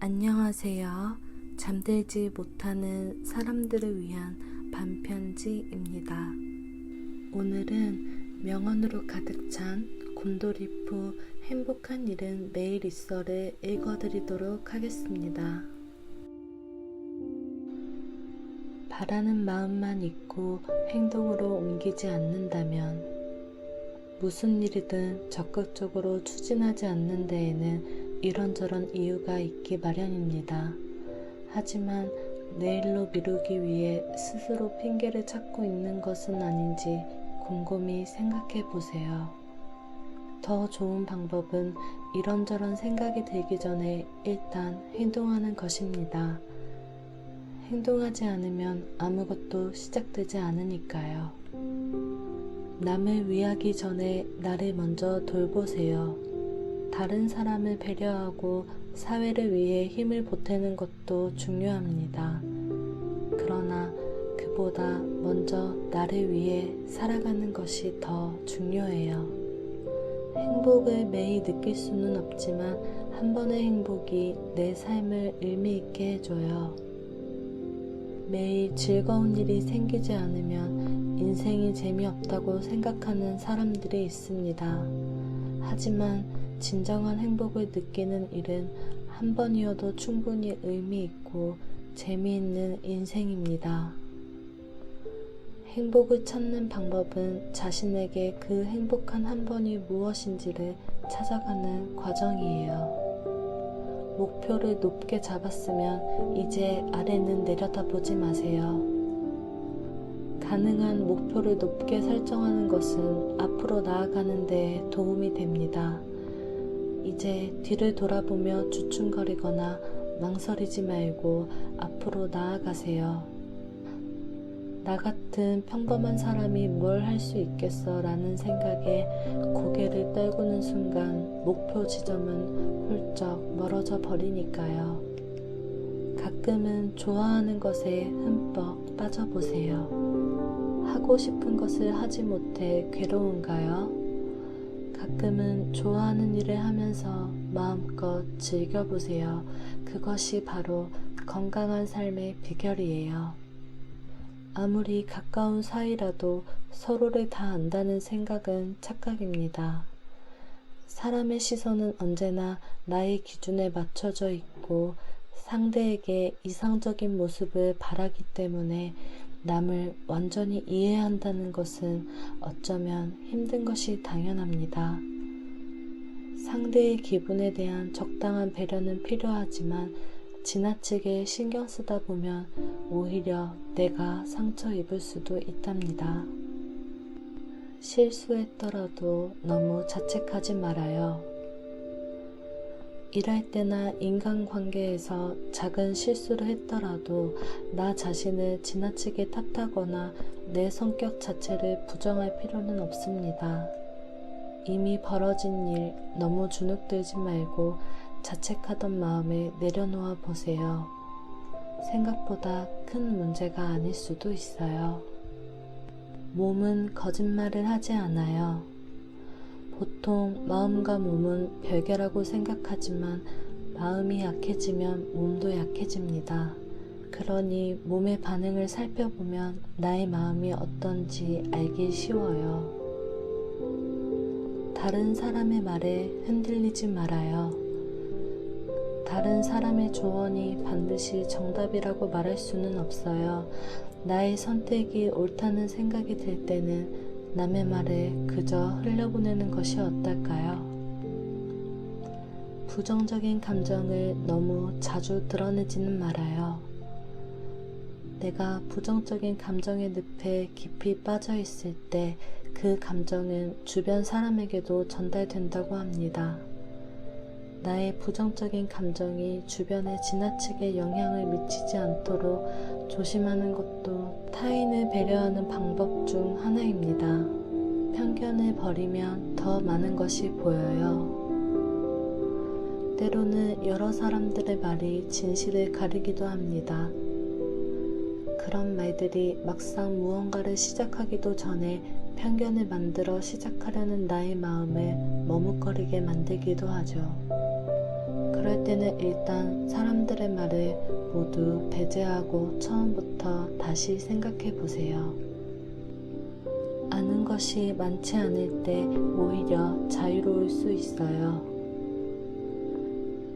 안녕하세요. 잠들지 못하는 사람들을 위한 반편지입니다. 오늘은 명언으로 가득 찬 곤돌이프 행복한 일은 매일 있어를 읽어드리도록 하겠습니다. 바라는 마음만 있고 행동으로 옮기지 않는다면 무슨 일이든 적극적으로 추진하지 않는 데에는 이런저런 이유가 있기 마련입니다. 하지만 내일로 미루기 위해 스스로 핑계를 찾고 있는 것은 아닌지 곰곰이 생각해 보세요. 더 좋은 방법은 이런저런 생각이 들기 전에 일단 행동하는 것입니다. 행동하지 않으면 아무것도 시작되지 않으니까요. 남을 위하기 전에 나를 먼저 돌보세요. 다른 사람을 배려하고 사회를 위해 힘을 보태는 것도 중요합니다. 그러나 그보다 먼저 나를 위해 살아가는 것이 더 중요해요. 행복을 매일 느낄 수는 없지만 한 번의 행복이 내 삶을 의미 있게 해줘요. 매일 즐거운 일이 생기지 않으면 인생이 재미없다고 생각하는 사람들이 있습니다. 하지만 진정한 행복을 느끼는 일은 한 번이어도 충분히 의미 있고 재미있는 인생입니다. 행복을 찾는 방법은 자신에게 그 행복한 한 번이 무엇인지를 찾아가는 과정이에요. 목표를 높게 잡았으면 이제 아래는 내려다보지 마세요. 가능한 목표를 높게 설정하는 것은 앞으로 나아가는 데 도움이 됩니다. 이제 뒤를 돌아보며 주춤거리거나 망설이지 말고 앞으로 나아가세요. 나 같은 평범한 사람이 뭘 할 수 있겠어 라는 생각에 고개를 떨구는 순간 목표 지점은 훌쩍 멀어져 버리니까요. 가끔은 좋아하는 것에 흠뻑 빠져보세요. 하고 싶은 것을 하지 못해 괴로운가요? 가끔은 좋아하는 일을 하면서 마음껏 즐겨보세요. 그것이 바로 건강한 삶의 비결이에요. 아무리 가까운 사이라도 서로를 다 안다는 생각은 착각입니다. 사람의 시선은 언제나 나의 기준에 맞춰져 있고 상대에게 이상적인 모습을 바라기 때문에 남을 완전히 이해한다는 것은 어쩌면 힘든 것이 당연합니다. 상대의 기분에 대한 적당한 배려는 필요하지만 지나치게 신경 쓰다 보면 오히려 내가 상처 입을 수도 있답니다. 실수했더라도 너무 자책하지 말아요. 일할 때나 인간관계에서 작은 실수를 했더라도 나 자신을 지나치게 탓하거나 내 성격 자체를 부정할 필요는 없습니다. 이미 벌어진 일 너무 주눅들지 말고 자책하던 마음을 내려놓아 보세요. 생각보다 큰 문제가 아닐 수도 있어요. 몸은 거짓말을 하지 않아요. 보통 마음과 몸은 별개라고 생각하지만 마음이 약해지면 몸도 약해집니다. 그러니 몸의 반응을 살펴보면 나의 마음이 어떤지 알기 쉬워요. 다른 사람의 말에 흔들리지 말아요. 다른 사람의 조언이 반드시 정답이라고 말할 수는 없어요. 나의 선택이 옳다는 생각이 들 때는 남의 말에 그저 흘려보내는 것이 어떨까요? 부정적인 감정을 너무 자주 드러내지는 말아요. 내가 부정적인 감정의 늪에 깊이 빠져 있을 때 그 감정은 주변 사람에게도 전달된다고 합니다. 나의 부정적인 감정이 주변에 지나치게 영향을 미치지 않도록 조심하는 것도 타인을 배려하는 방법 중 하나입니다. 편견을 버리면 더 많은 것이 보여요. 때로는 여러 사람들의 말이 진실을 가리기도 합니다. 그런 말들이 막상 무언가를 시작하기도 전에 편견을 만들어 시작하려는 나의 마음을 머뭇거리게 만들기도 하죠. 그럴 때는 일단 사람들의 말을 모두 배제하고 처음부터 다시 생각해 보세요. 아는 것이 많지 않을 때 오히려 자유로울 수 있어요.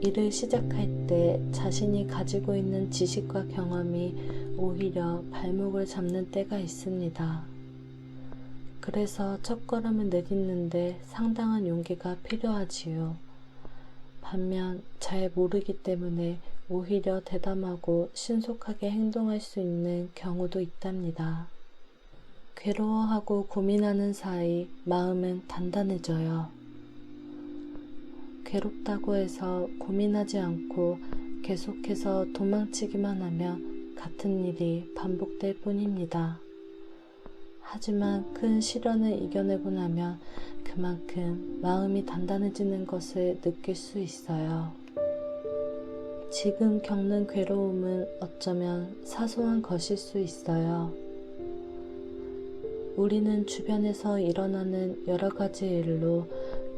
일을 시작할 때 자신이 가지고 있는 지식과 경험이 오히려 발목을 잡는 때가 있습니다. 그래서 첫걸음을 내딛는데 상당한 용기가 필요하지요. 반면 잘 모르기 때문에 오히려 대담하고 신속하게 행동할 수 있는 경우도 있답니다. 괴로워하고 고민하는 사이 마음은 단단해져요. 괴롭다고 해서 고민하지 않고 계속해서 도망치기만 하면 같은 일이 반복될 뿐입니다. 하지만 큰 시련을 이겨내고 나면 그만큼 마음이 단단해지는 것을 느낄 수 있어요. 지금 겪는 괴로움은 어쩌면 사소한 것일 수 있어요. 우리는 주변에서 일어나는 여러 가지 일로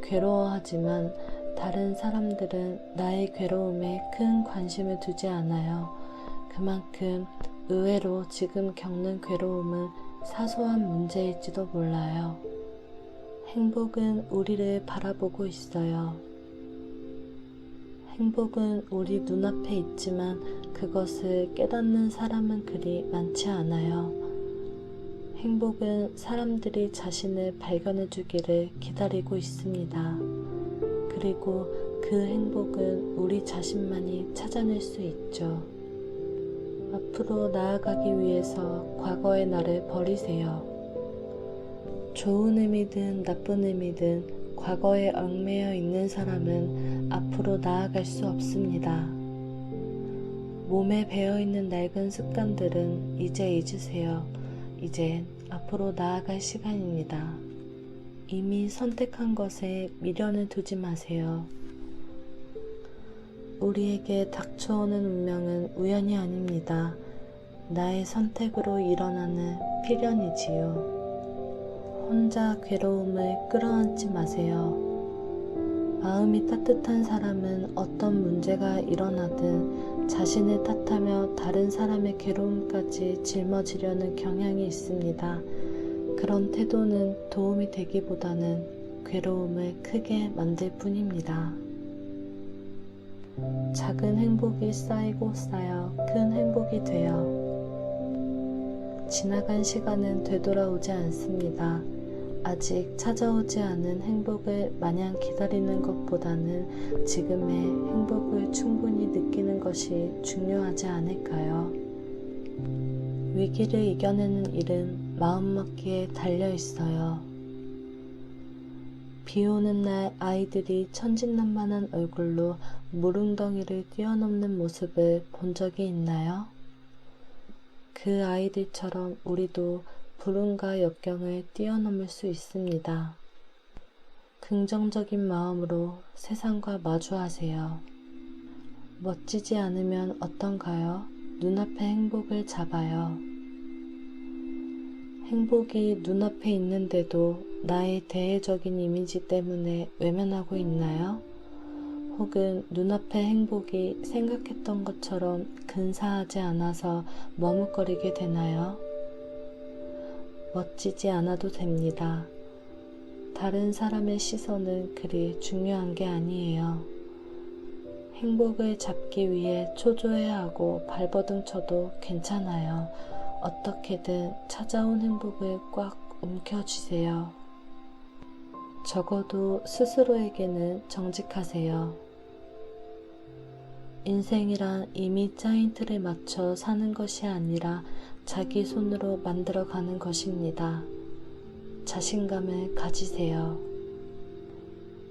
괴로워하지만 다른 사람들은 나의 괴로움에 큰 관심을 두지 않아요. 그만큼 의외로 지금 겪는 괴로움은 사소한 문제일지도 몰라요. 행복은 우리를 바라보고 있어요. 행복은 우리 눈앞에 있지만 그것을 깨닫는 사람은 그리 많지 않아요. 행복은 사람들이 자신을 발견해 주기를 기다리고 있습니다. 그리고 그 행복은 우리 자신만이 찾아낼 수 있죠. 앞으로 나아가기 위해서 과거의 나를 버리세요. 좋은 의미든 나쁜 의미든 과거에 얽매여 있는 사람은 앞으로 나아갈 수 없습니다. 몸에 배어있는 낡은 습관들은 이제 잊으세요. 이젠 앞으로 나아갈 시간입니다. 이미 선택한 것에 미련을 두지 마세요. 우리에게 닥쳐오는 운명은 우연이 아닙니다. 나의 선택으로 일어나는 필연이지요. 혼자 괴로움을 끌어안지 마세요. 마음이 따뜻한 사람은 어떤 문제가 일어나든 자신을 탓하며 다른 사람의 괴로움까지 짊어지려는 경향이 있습니다. 그런 태도는 도움이 되기보다는 괴로움을 크게 만들 뿐입니다. 작은 행복이 쌓이고 쌓여 큰 행복이 돼요. 지나간 시간은 되돌아오지 않습니다. 아직 찾아오지 않은 행복을 마냥 기다리는 것보다는 지금의 행복을 충분히 느끼는 것이 중요하지 않을까요? 위기를 이겨내는 일은 마음먹기에 달려 있어요. 비 오는 날 아이들이 천진난만한 얼굴로 물웅덩이를 뛰어넘는 모습을 본 적이 있나요? 그 아이들처럼 우리도 불운과 역경을 뛰어넘을 수 있습니다. 긍정적인 마음으로 세상과 마주하세요. 멋지지 않으면 어떤가요? 눈앞의 행복을 잡아요. 행복이 눈앞에 있는데도 나의 대외적인 이미지 때문에 외면하고 있나요? 혹은 눈앞의 행복이 생각했던 것처럼 근사하지 않아서 머뭇거리게 되나요? 멋지지 않아도 됩니다. 다른 사람의 시선은 그리 중요한 게 아니에요. 행복을 잡기 위해 초조해야 하고 발버둥 쳐도 괜찮아요. 어떻게든 찾아온 행복을 꽉 움켜쥐세요. 적어도 스스로에게는 정직하세요. 인생이란 이미 짜인 틀에 맞춰 사는 것이 아니라 자기 손으로 만들어가는 것입니다. 자신감을 가지세요.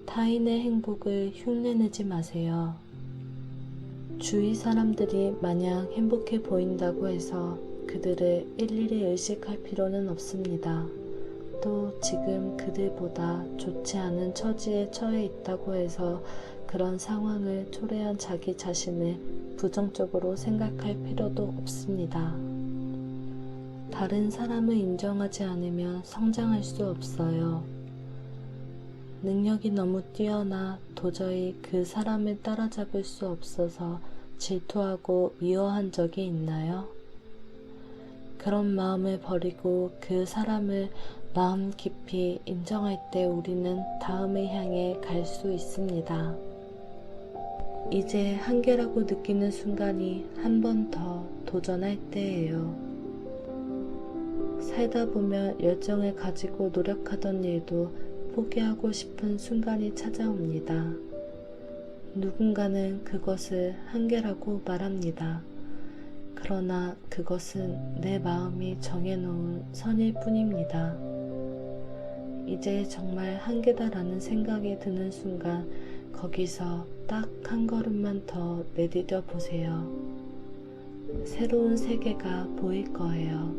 타인의 행복을 흉내내지 마세요. 주위 사람들이 마냥 행복해 보인다고 해서 그들을 일일이 의식할 필요는 없습니다. 또 지금 그들보다 좋지 않은 처지에 처해 있다고 해서 그런 상황을 초래한 자기 자신을 부정적으로 생각할 필요도 없습니다. 다른 사람을 인정하지 않으면 성장할 수 없어요. 능력이 너무 뛰어나 도저히 그 사람을 따라잡을 수 없어서 질투하고 미워한 적이 있나요? 그런 마음을 버리고 그 사람을 마음 깊이 인정할 때 우리는 다음을 향해 갈 수 있습니다. 이제 한계라고 느끼는 순간이 한 번 더 도전할 때예요. 살다 보면 열정을 가지고 노력하던 일도 포기하고 싶은 순간이 찾아옵니다. 누군가는 그것을 한계라고 말합니다. 그러나 그것은 내 마음이 정해놓은 선일 뿐입니다. 이제 정말 한계다라는 생각이 드는 순간 거기서 딱 한 걸음만 더 내디뎌 보세요. 새로운 세계가 보일 거예요.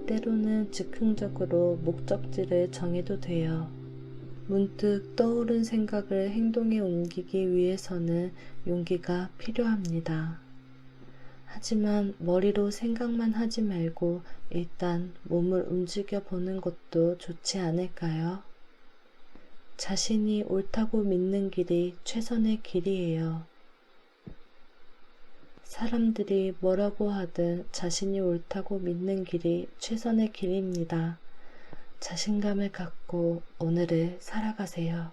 때로는 즉흥적으로 목적지를 정해도 돼요. 문득 떠오른 생각을 행동에 옮기기 위해서는 용기가 필요합니다. 하지만 머리로 생각만 하지 말고 일단 몸을 움직여 보는 것도 좋지 않을까요? 자신이 옳다고 믿는 길이 최선의 길이에요. 사람들이 뭐라고 하든 자신이 옳다고 믿는 길이 최선의 길입니다. 자신감을 갖고 오늘을 살아가세요.